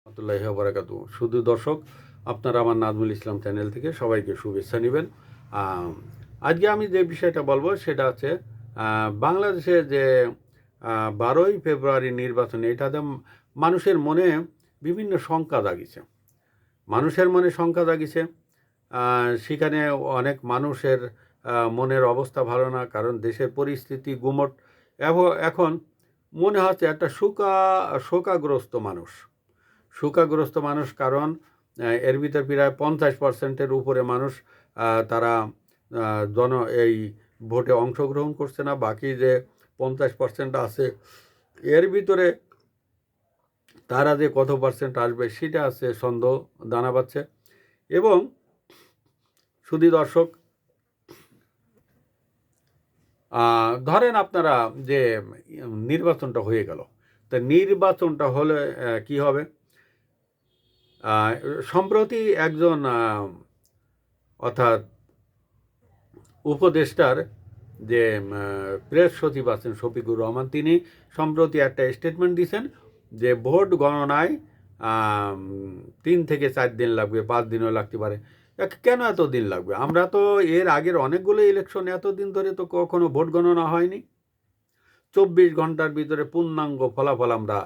রহমতুল্লাহি ওয়া বারাকাতুহু। শুধু দর্শক, আপনারা আমার নাজমুল ইসলাম চ্যানেল থেকে সবাইকে শুভেচ্ছা নেবেন। আজকে আমি যে বিষয়টা বলবো সেটা হচ্ছে বাংলাদেশে যে 12ই ফেব্রুয়ারি নির্বাচন, এটাতে মানুষের মনে বিভিন্ন শঙ্কা জাগিছে। সেখানে অনেক মানুষের মনের অবস্থা ভালো না, কারণ দেশের পরিস্থিতি গুমট। এখন মনে হচ্ছে একটা শোকাগ্রস্ত মানুষ, কারণ এর ভিতর প্রায় 50% উপরে মানুষ তারা এই ভোটে অংশগ্রহণ করছে না। বাকি যে 50% আছে এর ভিতরে তারা যে কত পার্সেন্ট আসবে সেটা আছে সন্দেহ দানা পাচ্ছে। এবং শুধু দর্শক, ধরেন আপনারা যে নির্বাচনটা হয়ে গেল, তা নির্বাচনটা হলে কি হবে? সম্প্রতি একজন অর্থাৎ উপদেষ্টার যে প্রেস সচিব আছেন শফিকুর রহমান, তিনি সম্প্রতি একটা স্টেটমেন্ট দিয়েছেন যে ভোট গণনায় 3 থেকে 4 দিন লাগবে, 5 দিনও লাগতে পারে। কেন এত দিন লাগবে? আমরা তো এর আগের অনেকগুলো ইলেকশন এতদিন ধরে তো কখনো ভোট গণনা হয়নি। 24 ঘন্টার ভিতরে পূর্ণাঙ্গ ফলাফল আমরা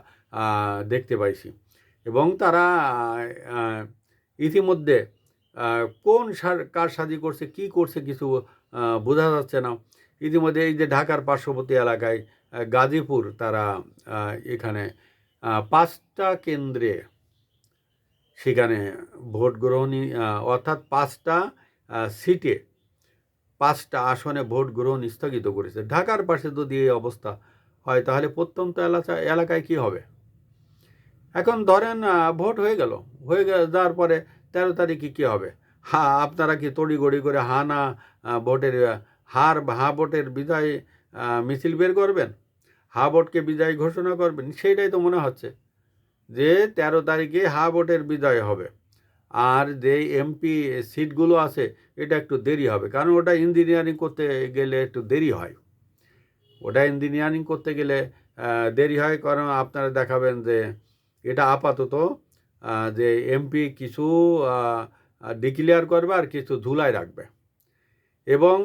দেখতে পাইছি। এবং তারা ইতিমধ্যে কোন কার সাজি করছে, কি করছে, কিছু বোঝা যাচ্ছে না। ইতিমধ্যে এই যে ঢাকার পার্শ্ববর্তী এলাকায় গাজীপুর, তারা এখানে 5টা কেন্দ্রে সেখানে ভোট গ্রহণী, অর্থাৎ 5টা সিটে 5টা আসনে ভোট গ্রহণ স্থগিত করেছে। ঢাকার পাশে যদি এই অবস্থা হয়, তাহলে প্রত্যন্ত এলাকায় কি হবে? এখন ধরেন ভোট হয়ে যাওয়ার পরে 13 তারিখে কী হবে? আপনারা কি তড়িঘড়ি করে ভোটের বিদায় মিছিল বের করবেন? ভোটকে বিদায় ঘোষণা করবেন? সেইটাই তো মনে হচ্ছে যে 13 তারিখে ভোটের বিদায় হবে। আর যে এমপি সিটগুলো আছে এটা একটু দেরি হবে, কারণ ওটা ইঞ্জিনিয়ারিং করতে গেলে একটু দেরি হয়। কারণ আপনারা দেখাবেন যে এটা আপাতত যে এমপি কিছু ডিক্লেয়ার করবে আর কিছু ঝুলায় রাখবে। এবং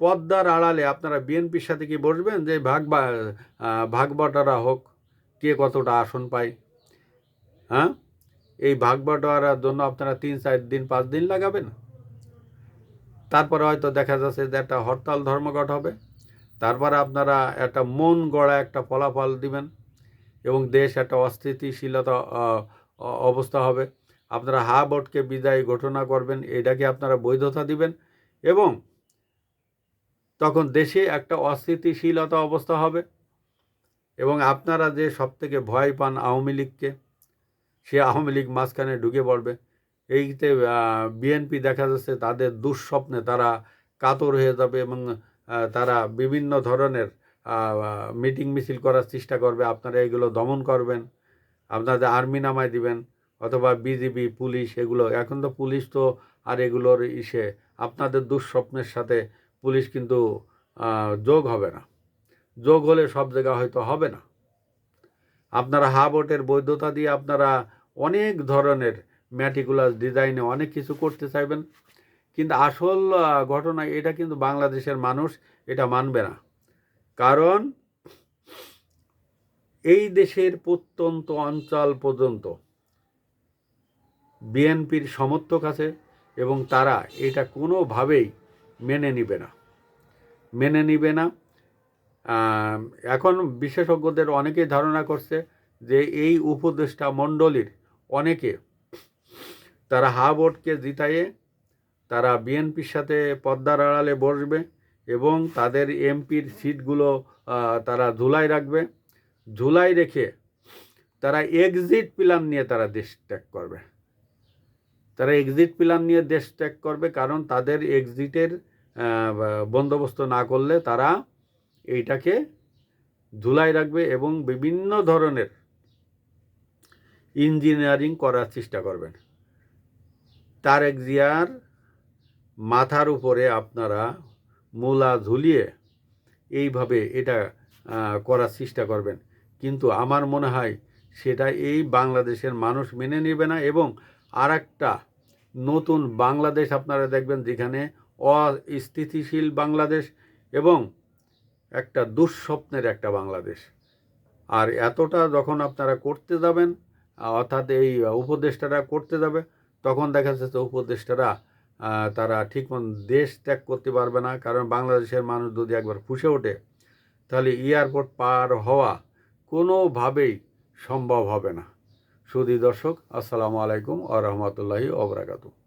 পদ্মার আড়ালে আপনারা বিএনপির সাথে কি বসবেন যে ভাগ বাটোয়ারা হোক, কে কতটা আসন পায়? এই ভাগ বাটোয়ারার জন্য আপনারা 3-4 দিন 5 দিন লাগাবেন। তারপরে হয়তো দেখা যাচ্ছে যে একটা হরতাল ধর্মঘট হবে। তারপরে আপনারা একটা মন গড়া একটা ফলাফল দিবেন এবং দেশ একটা অস্থিতিশীলতা অবস্থা হবে। আপনারা ভোটকে বিদায় ঘোষণা করবেন, এটাকে আপনারা বৈধতা দিবেন এবং তখন দেশে একটা অস্থিতিশীলতা অবস্থা হবে। এবং আপনারা যে সবথেকে ভয় পান আওয়ামী লীগকে, সে আওয়ামী লীগ মাঝখানে ঢুকে পড়বে। এইতে বিএনপি দেখা যাচ্ছে তাদের দুঃস্বপ্নে তারা কাতর হয়ে যাবে এবং তারা বিভিন্ন ধরনের মিটিং মিছিল করার চেষ্টা করবে। আপনারা এগুলো দমন করবেন, আপনাদের আর্মি নামায় দিবেন অথবা বিজিবি, পুলিশ, এগুলো। এখন তো পুলিশ তো আর এগুলোর আপনাদের দুঃস্বপ্নের সাথে পুলিশ কিন্তু যোগ হবে না। যোগ হলে সব জায়গা হয়তো হবে না। আপনারা ভোটের বৈধতা দিয়ে আপনারা অনেক ধরনের ম্যাটিকুলাস ডিজাইনে অনেক কিছু করতে চাইবেন, কিন্তু আসল ঘটনা এটা কিন্তু বাংলাদেশের মানুষ এটা মানবে না। কারণ এই দেশের প্রত্যন্ত অঞ্চল পর্যন্ত বিএনপির সমর্থক আছে এবং তারা এটা কোনোভাবেই মেনে নিবে না। এখন বিশেষজ্ঞদের অনেকেই ধারণা করছে যে এই উপদেষ্টা মণ্ডলীর অনেকে তারা ভোটকে জিতাইয়ে তারা বিএনপির সাথে পদ্মার আড়ালে বসবে এবং তাদের এমপির সিটগুলো তারা ঝুলাই রেখে তারা এক্সিট প্ল্যান নিয়ে তারা দেশ ত্যাগ করবে। কারণ তাদের এক্সিটের বন্দোবস্ত না করলে তারা এইটাকে ঝুলাই রাখবে এবং বিভিন্ন ধরনের ইঞ্জিনিয়ারিং করার চেষ্টা করবেন। তারেক জিয়ার মাথার উপরে আপনারা মূলা ঝুলিয়ে এইভাবে এটা করার চেষ্টা করবেন, কিন্তু আমার মনে হয় সেটা এই বাংলাদেশের মানুষ মেনে নেবে না। এবং আর একটা নতুন বাংলাদেশ আপনারা দেখবেন, যেখানে অস্থিতিশীল বাংলাদেশ এবং একটা দুঃস্বপ্নের একটা বাংলাদেশ। আর এতটা যখন আপনারা করতে যাবেন, অর্থাৎ এই উপদেষ্টারা করতে যাবে, তখন দেখা যাচ্ছে উপদেষ্টারা তারা ঠিক মতো দেশ ত্যাগ করতে পারবে না। কারণ বাংলাদেশের মানুষ যদি একবার ফুঁসে ওঠে, তাহলে এয়ারপোর্ট পার হওয়া কোনোভাবেই সম্ভব হবে না। সুধী দর্শক, আসসালামু আলাইকুম ওয়া রাহমাতুল্লাহি ওয়া বারাকাতুহু।